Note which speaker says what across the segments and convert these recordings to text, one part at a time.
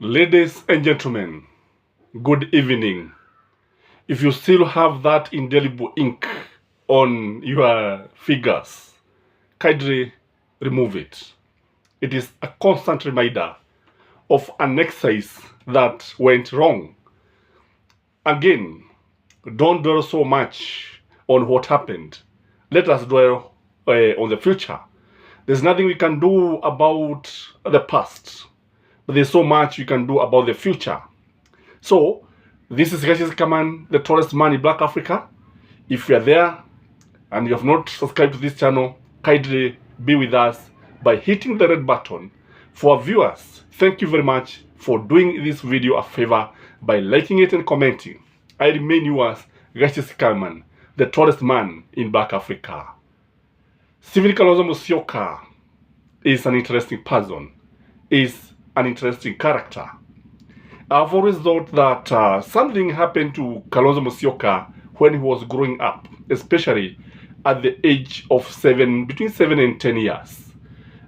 Speaker 1: Ladies and gentlemen, good evening. If you still have that indelible ink on your figures, kindly remove it. It is a constant reminder of an exercise that went wrong. Again, don't dwell so much on what happened. Let us dwell on the future. There's nothing we can do about the past, but there's so much we can do about the future. So, this is SKM, the tallest man in Black Africa. If you are there and you have not subscribed to this channel, kindly be with us by hitting the red button. For our viewers, thank you very much for doing this video a favor by liking it and commenting. I remain yours, SKM, the tallest man in Black Africa. Stephen Kalonzo Musyoka is an interesting person, is an interesting character. I've always thought that something happened to Kalonzo Musyoka when he was growing up, especially at the age of between 7 and 10 years.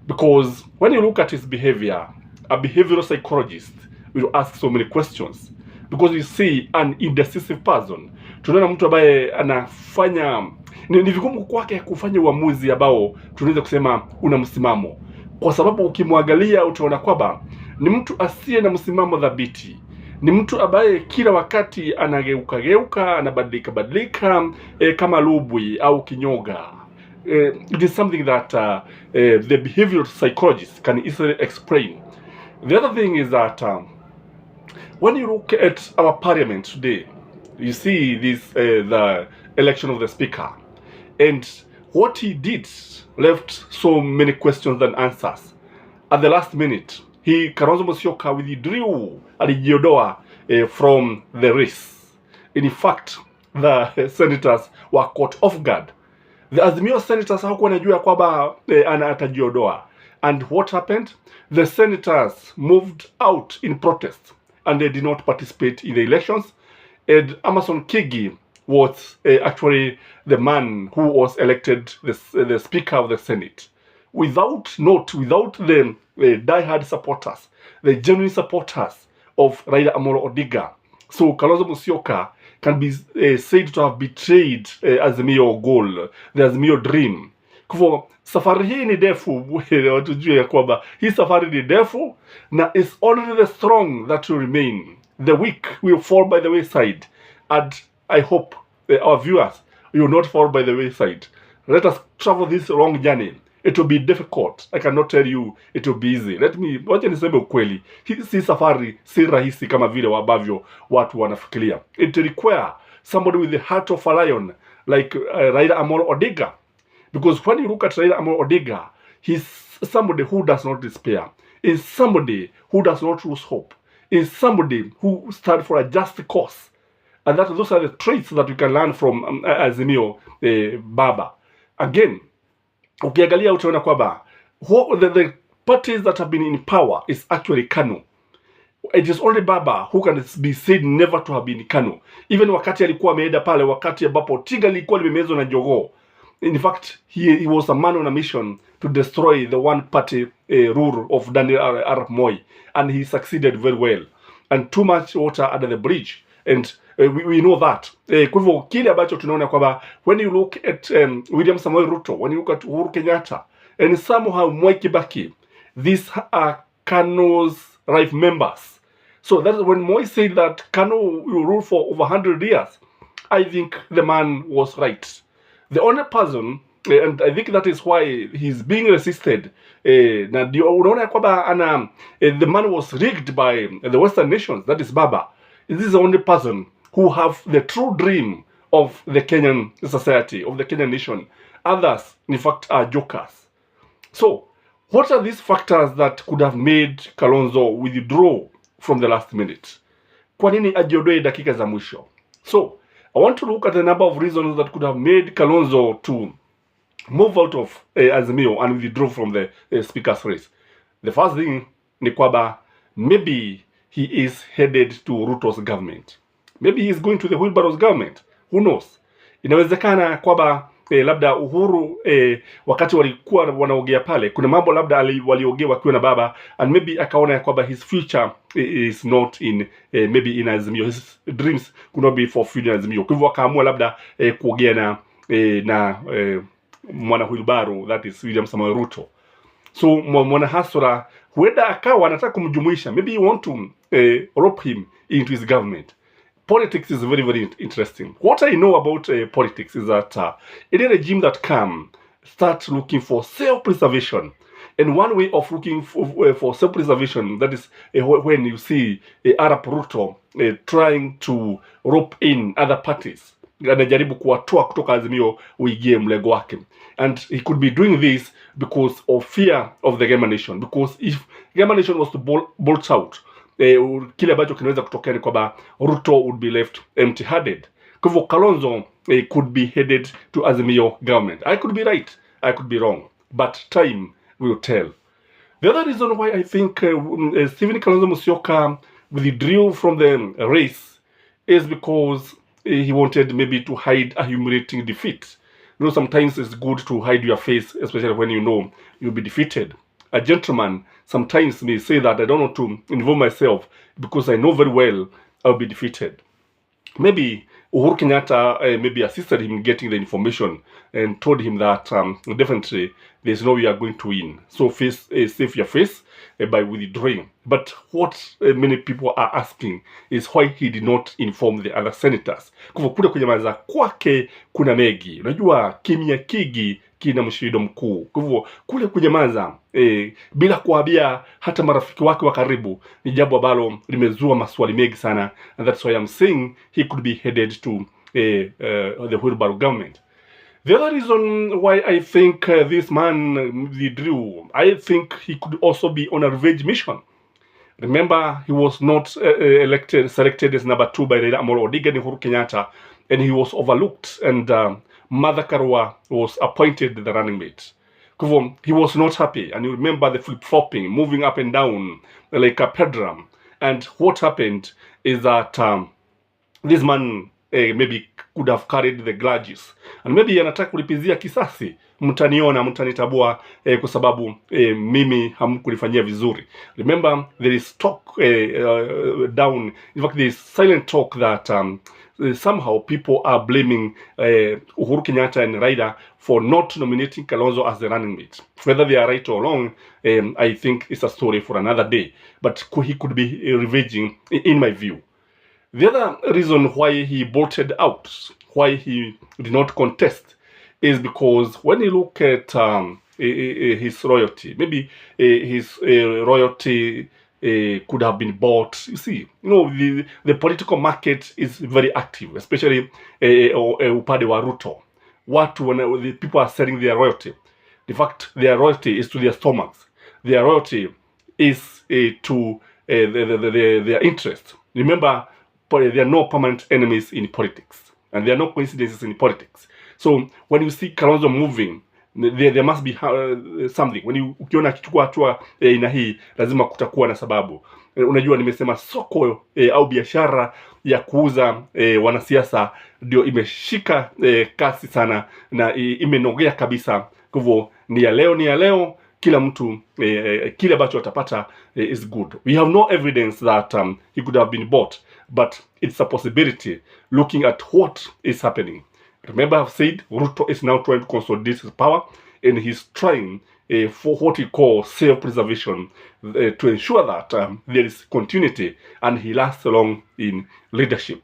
Speaker 1: Because when you look at his behavior, a behavioral psychologist will ask so many questions. Because you see an indecisive person. Tunaona mtu ambaye anafanya ni vigumu kwake kufanya uamuzi ambao tunaweza kusema una msimamo. Kwa sababu ukimwangalia utaona kwamba ni mtu asiye na msimamo dhabiti. Ni mtu ambaye kila wakati anageuka, anabadilika kama lubwi au kinyoga. It is something that the behavioral psychologist can easily explain. The other thing is that when you look at our parliament today, you see this the election of the speaker, and what he did left so many questions and answers. At the last minute, Kalonzo Musyoka withdrew alijiondoa from the race. In fact, the senators were caught off guard. The Azimio senators hawakuwa wanajua kwamba atajiondoa. And what happened? The senators moved out in protest and they did not participate in the elections. And Amason Kingi was actually the man who was elected the Speaker of the Senate. Without the die-hard supporters, the genuine supporters of Raila Amolo Odinga. So Kalonzo Musyoka can be said to have betrayed Azimio goal, the Azimio dream. Kwa safari hii ni ndefu, watujue ya kwamba hii safari ni ndefu, na it's only the strong that will remain. The weak will fall by the wayside. And I hope our viewers will not fall by the wayside. Let us travel this long journey. It will be difficult. I cannot tell you it will be easy. Wacha niseme ukweli. Si safari, si rahisi kama vile ambavyo watu wanafikiria. It require somebody with the heart of a lion like Raila Amolo Odinga. Because when you look at Raila Amolo Odinga, he's somebody who does not despair. Is somebody who does not lose hope. Is somebody who stands for a just cause. And those are the traits that we can learn from Azimio Baba. Again, ukiangalia utaona kwamba the parties that have been in power is actually KANU. It is only Baba who can be said never to have been KANU. Even wakati alikuwa ameenda pale, wakati ambapo tinga lilikuwa limemezwa na jogoo. In fact, he was a man on a mission to destroy the one party rule of Daniel Arap Moi, and he succeeded very well. And too much water under the bridge. And we know that. Kwa hivyo kile ambacho tunaona kwamba when you look at William Samoei Ruto, when you look at Uhuru Kenyatta, and somehow Mwai Kibaki, these are KANU's life members. So that is when Moi said that KANU will rule for over 100 years. I think the man was right. The only person, and I think that is why he's being resisted, unaona kwamba the man was rigged by the Western nations, that is Baba. This is the only person who have the true dream of the Kenyan society, of the Kenyan nation. Others, in fact, are jokers. So, what are these factors that could have made Kalonzo withdraw from the last minute? Kwa nini ajiondoe dakika za mwisho? So, I want to look at a number of reasons that could have made Kalonzo to move out of Azimio and withdraw from the speaker's race. The first thing ni kwamba maybe he is headed to Ruto's government. Maybe he is going to the Wheelbarrow's government. Who knows? Inawezekana kwamba labda Uhuru wakati walikuwa wanaongea pale, kuna mambo labda waliongea wakiwa na baba, and maybe akaona ya kwamba his future is not in maybe in Azimio, his dreams could not be fulfilled in Azimio. Kwa hivyo akaamua labda kuongea na mwana Wheelbarrow, that is William Samoei Ruto. So mwana hasura huenda akawa anataka kumjumuisha, maybe you want to rope him into his government. Politics is very, very interesting. What I know about politics is that any regime that come start looking for self-preservation. And one way of looking for self-preservation, that is when you see Arap Ruto trying to rope in other parties. Anajaribu kuwatoa kutoka Azimio uingie mlengo wake. And he could be doing this because of fear of the Gema Nation. Because if Gema Nation was to bolt out, kile ambacho kinaweza kutokea ni kwamba Ruto would be left empty-handed. Kwa hivyo Kalonzo could be headed to Azimio government. I could be right, I could be wrong, but time will tell. The other reason why I think Stephen Kalonzo Musyoka withdrew from the race is because he wanted maybe to hide a humiliating defeat. You know, sometimes it's good to hide your face, especially when you know you'll be defeated. A gentleman sometimes may say that I don't want to involve myself because I know very well I'll be defeated. Maybe Uhuru Kenyatta maybe assisted him getting the information and told him that definitely there's no way you are going to win. So save your face by withdrawing. But what many people are asking is why he did not inform the other senators. Kwa kule kunyamaza kwake kuna mengi. Unajua kimya kigi kina mshindo mkuu. Kwa hivyo kule kunyamaza bila kuambia hata marafiki wake wa karibu ni jambo ambalo limezua maswali mengi sana, and that's why I'm saying he could be headed to the Wheelbarrow government. The other reason why I think this man withdrew, I think he could also be on a revenge mission. Remember, he was not selected as number 2 by Raila Amolo Odinga and Uhuru Kenyatta, and he was overlooked, and Martha Karua was appointed the running mate. He was not happy, and you remember the flip-flopping, moving up and down like a pendulum. And what happened is that this man maybe could have carried the grudges, and maybe anataka kulipizia kisasi. Mtaniona, mtanitabua kwa sababu mimi hamkulifanyia vizuri. Remember, there is talk down, in fact there is silent talk that somehow people are blaming Uhuru Kenyatta and Raila for not nominating Kalonzo as the running mate. Whether they are right or wrong, I think it's a story for another day. But he could be revenging, in my view. The other reason why he bolted out, why he did not contest, is because when you look at his royalty, maybe his royalty could have been bought. You see, you know, the political market is very active, especially upande wa Ruto. When the people are selling their royalty, the fact their royalty is to their stomachs. Their royalty is to their interest. Remember, there are no permanent enemies in politics, and there are no coincidences in politics. So when you see Kalonzo moving, there must be something. Ukiona akichukua hatua aina hii, lazima kutakuwa na sababu. Unajua, nimesema soko au biashara ya kuuza wanasiasa ndio imeshika kasi sana na imenogea kabisa. Kwa hivyo ni ya leo, kila mtu kile ambacho atapata is good. We have no evidence that he could have been bought, but it's a possibility looking at what is happening. Remember, I've said Ruto is now trying to consolidate his power, and he's trying for what he calls self-preservation to ensure that there is continuity and he lasts long in leadership.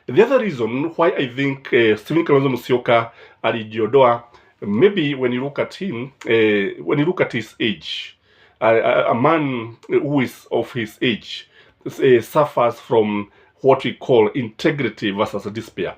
Speaker 1: The other reason why I think Stephen Kalonzo Musyoka alijiondoa, maybe when you look at him, when you look at his age, a man who is of his age suffers from what we call integrity versus despair.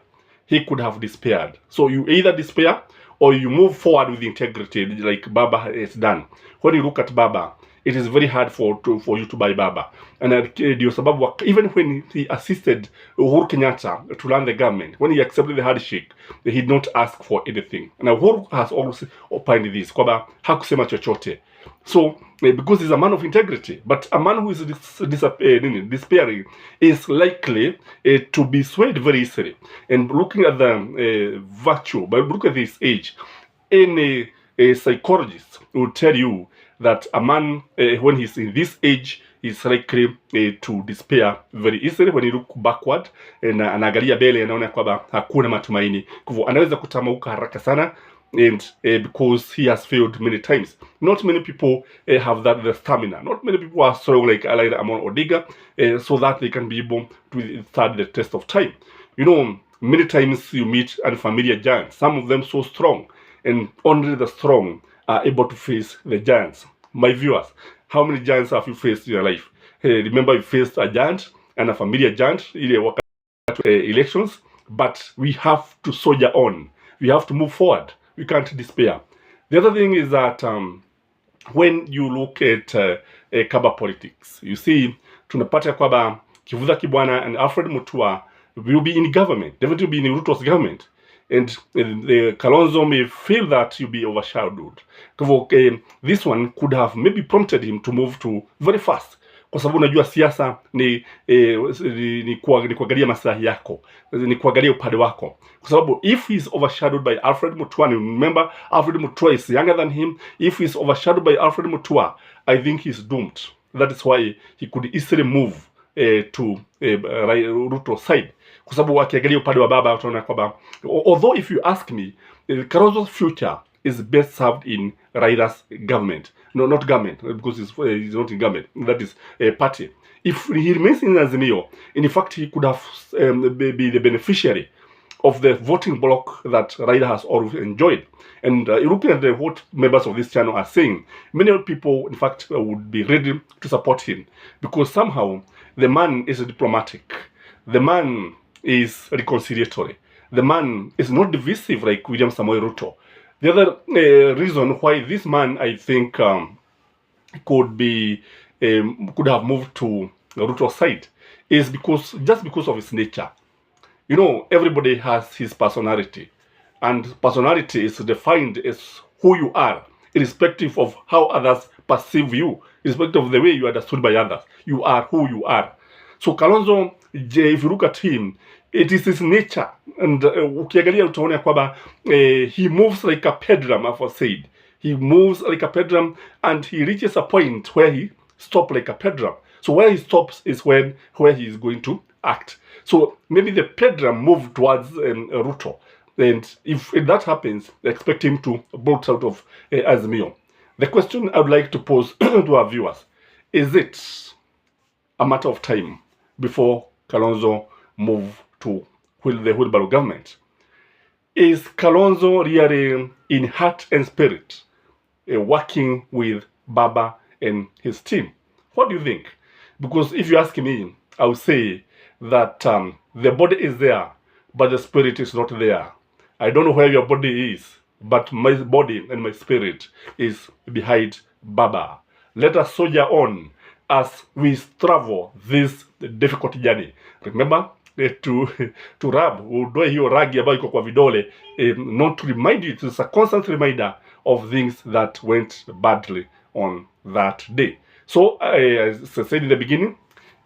Speaker 1: He could have despaired. So you either despair or you move forward with integrity, like Baba has done. When you look at Baba, it is very hard for you to buy baba. And ndio sababu even when he assisted Uhuru Kenyatta to run the government, when he accepted the handshake, he did not ask for anything. And Uhuru has always opined this, kwamba hakusema chochote. So because he's a man of integrity, but a man who is despairing is likely to be swayed very easily. And looking at the virtue, but look at this age, any psychologist will tell you that a man, when he's in this age, is likely to despair very easily when you look backward, na anaangalia mbele anaona kwamba hakuna matumaini. Kwa hivyo anaweza kutamauka haraka sana, and because he has failed many times. Not many people have the stamina. Not many people are strong like Raila Amolo Odinga, so that they can be able to stand the test of time. You know, many times you meet unfamiliar giants, some of them so strong, and only the strong are able to face the giants. My viewers, how many giants have you faced in your life? Remember, you faced a giant and a familiar giant in the elections, but we have to soldier on. We have to move forward. We can't despair. The other thing is that when you look at Kaba politics, you see, tunapata kwamba Kivutha Kibwana and Alfred Mutua will be in government, definitely be in Ruto's government. And the Kalonzo may feel that he'll be overshadowed. This one could have maybe prompted him to move to very fast. Kwa sababu unajua siasa ni kuangalia maslahi yako, ni kuangalia upande wako. Kwa sababu if he's overshadowed by Alfred Mutua, and remember Alfred Mutua is younger than him, if he's overshadowed by Alfred Mutua, I think he's doomed. That is why he could easily move to Ruto's side. Kwa sababu akiangalia upande wa baba utaona kwamba, although if you ask me, Kalonzo's future is best served in Raila's government. No, not government, because he's not in government. That is a party. If he remains in Azimio, in fact, he could have be the beneficiary of the voting bloc that Raila has always enjoyed. And looking at what members of this channel are saying, many people, in fact, would be ready to support him, because somehow the man is diplomatic. The man is reconciliatory. The man is not divisive like William Samoei Ruto. The other reason why this man, I think, could have moved to Ruto's side is just because of his nature. You know, everybody has his personality, and personality is defined as who you are, irrespective of how others perceive you, irrespective of the way you are understood by others. You are who you are. So Kalonzo, if you look at him, it is his nature, and ukiangalia utaona kwamba he moves like a pendulum, I've said. He moves like a pendulum, and he reaches a point where he stops like a pendulum. So where he stops is where he is going to act. So maybe the pendulum moved towards Ruto, and if that happens, expect him to bolt out of Azimio. The question I would like to pose to our viewers: is it a matter of time before Kalonzo move to the Wheelbarrow government? Is Kalonzo really in heart and spirit working with Baba and his team? What do you think? Because if you ask me, I would say that the body is there, but the spirit is not there. I don't know where your body is, but my body and my spirit is behind Baba. Let us soldier on as we travel this difficult journey. Remember to rub, udoe hiyo ragi ambayo iko kwa vidole, not to remind you, it's a constant reminder of things that went badly on that day. So as I said in the beginning,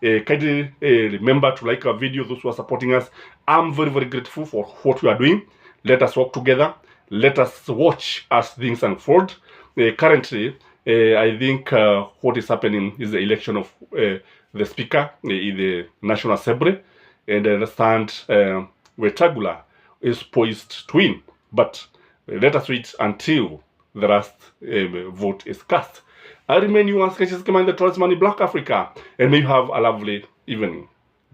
Speaker 1: kindly remember to like our video, those who are supporting us. I'm very, very grateful for what we are doing. Let us work together. Let us watch as things unfold. Currently, I think what is happening is the election of the speaker in the National Assembly, and I understand Wetangula is poised to win. But let us wait until the last vote is cast. I remain you, SKM, the Talisman in Black Africa, and may you have a lovely evening.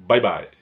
Speaker 1: Bye-bye.